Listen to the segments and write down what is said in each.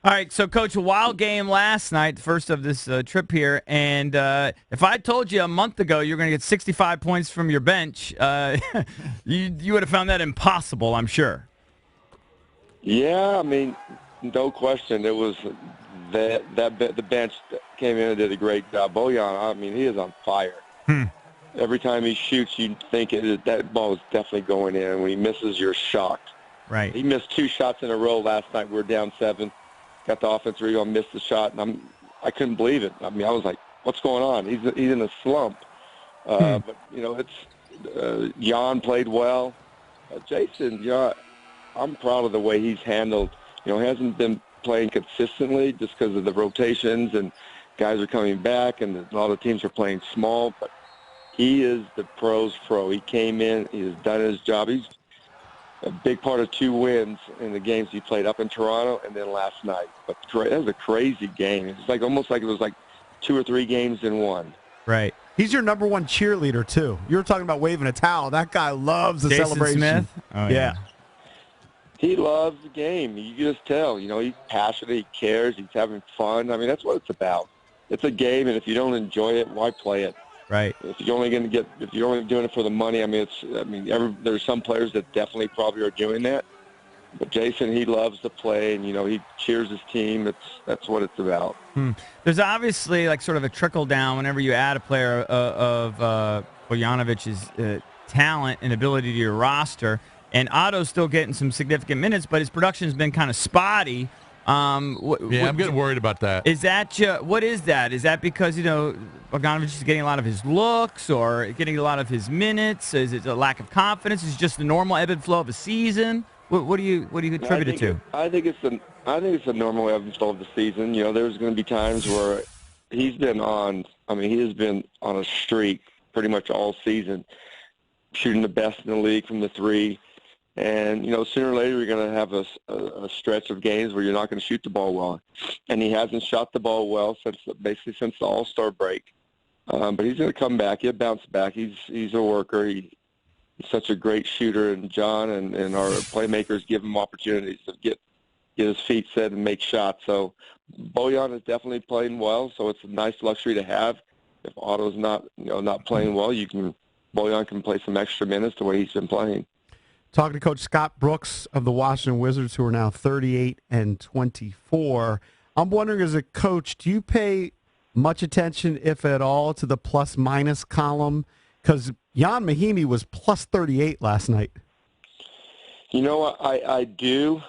All right, so Coach, a wild game last night, the first of this trip here, and if I told you a month ago you were going to get 65 points from your bench, you would have found that impossible, I'm sure. Yeah, I mean, no question. It was the bench came in and did a great job. Bojan, I mean, he is on fire. Every time he shoots, you think that ball is definitely going in. When he misses, you're shocked. Right. He missed 2 shots in a row last night. We were down 7. Got the offensive rebound, missed the shot, and I couldn't believe it. I mean, I was like, "What's going on?" He's in a slump. But it's Jan played well. Jason, I'm proud of the way he's handled. He hasn't been playing consistently just because of the rotations and guys are coming back, and a lot of teams are playing small. But he is the pro's pro. He came in, he has done his job. He's a big part of 2 wins in the games he played up in Toronto and then last night. But that was a crazy game. It's like almost like it was like 2 or 3 games in one. Right. He's your number one cheerleader, too. You were talking about waving a towel. That guy loves the Jason celebration. Smith? Oh, yeah. He loves the game. You can just tell. He's passionate. He cares. He's having fun. I mean, that's what it's about. It's a game, and if you don't enjoy it, why play it? Right. If you're only doing it for the money, there's some players that definitely probably are doing that. But Jason, he loves to play, and he cheers his team. That's what it's about. There's obviously like sort of a trickle down whenever you add a player of Bojanovic's talent and ability to your roster. And Otto's still getting some significant minutes, but his production's been kind of spotty. I'm getting worried about that. Is that what is that? Is that because Bogdanovich is getting a lot of his looks or getting a lot of his minutes? Is it a lack of confidence? Is it just the normal ebb and flow of a season? What do you attribute it to? I think it's the normal ebb and flow of the season. There's going to be times where he's been on. I mean, he has been on a streak pretty much all season, shooting the best in the league from the 3. And, sooner or later you're going to have a stretch of games where you're not going to shoot the ball well. And he hasn't shot the ball well since the All-Star break. But he's going to come back. He'll bounce back. He's a worker. He's such a great shooter. And John and our playmakers give him opportunities to get his feet set and make shots. So Bojan is definitely playing well. So it's a nice luxury to have. If Otto's not playing well, Bojan can play some extra minutes the way he's been playing. Talking to Coach Scott Brooks of the Washington Wizards, who are now 38-24. I'm wondering, as a coach, do you pay much attention, if at all, to the plus-minus column? Because Jan Mahimi was plus 38 last night. I do.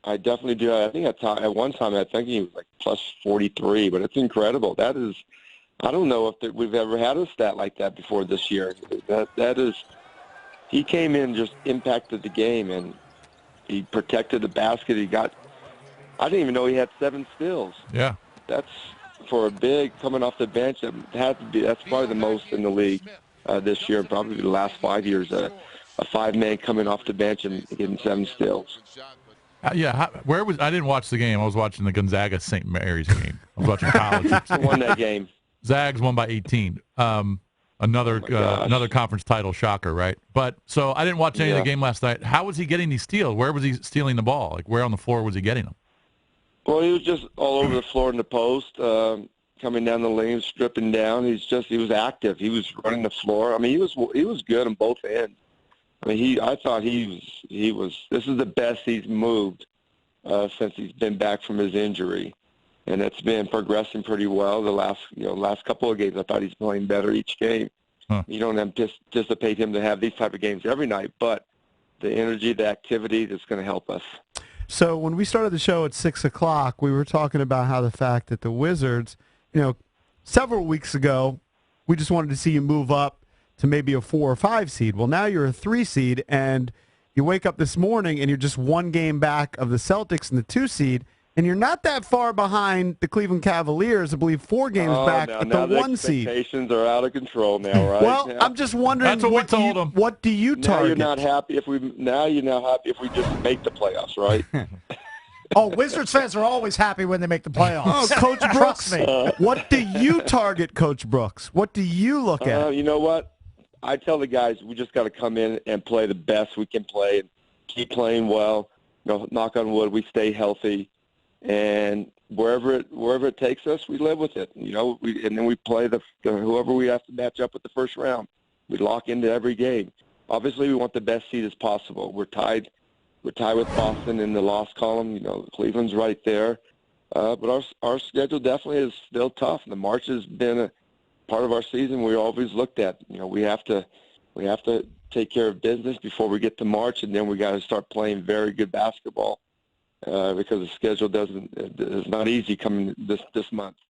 I definitely do. I think at one time I think he was like plus 43, but it's incredible. That is, I don't know if we've ever had a stat like that before this year. That is. He came in, just impacted the game, and he protected the basket. I didn't even know he had 7 steals. Yeah. That's, for a big coming off the bench, that's probably the most in the league this year, probably the last 5 years. A 5-man coming off the bench and getting 7 steals. I didn't watch the game. I was watching the Gonzaga St. Mary's game. I was watching college. Who won that game? Zags won by 18. Another conference title, shocker, right? But so I didn't watch any of the game last night. How was he getting these steals? Where was he stealing the ball? Like, where on the floor was he getting them? Well, he was just all over the floor in the post, coming down the lane, stripping down. He was active. He was running the floor. I mean, he was good on both ends. I mean, I thought he was. This is the best he's moved since he's been back from his injury. And it's been progressing pretty well the last couple of games. I thought he's playing better each game. You don't anticipate him to have these type of games every night, but the energy, the activity, that's going to help us. So when we started the show at 6 o'clock, we were talking about how the fact that the Wizards, several weeks ago, we just wanted to see you move up to maybe a 4 or 5 seed. Well, now you're a 3 seed, and you wake up this morning and you're just 1 game back of the Celtics and the 2 seed. And you're not that far behind the Cleveland Cavaliers, I believe 4 games back at the 1 seed. Expectations are out of control now, right? Well, I'm just wondering. That's what we told them. What do you target? You're not happy if we just make the playoffs, right? Oh, Wizards fans are always happy when they make the playoffs. Oh, Coach Brooks, Trust me. What do you target, Coach Brooks? What do you look at? You know what? I tell the guys we just got to come in and play the best we can play and keep playing well. Knock on wood, we stay healthy. and wherever it takes us, we live with it. You know, and then we play the whoever we have to match up with the first round. We lock into every game. Obviously, we want the best seed as possible. We're tied with Boston in the loss column. You know, Cleveland's right there. But our schedule definitely is still tough. The March has been a part of our season we always looked at. You know, we have to take care of business before we get to March, and then we got to start playing very good basketball because the schedule is not easy coming this month.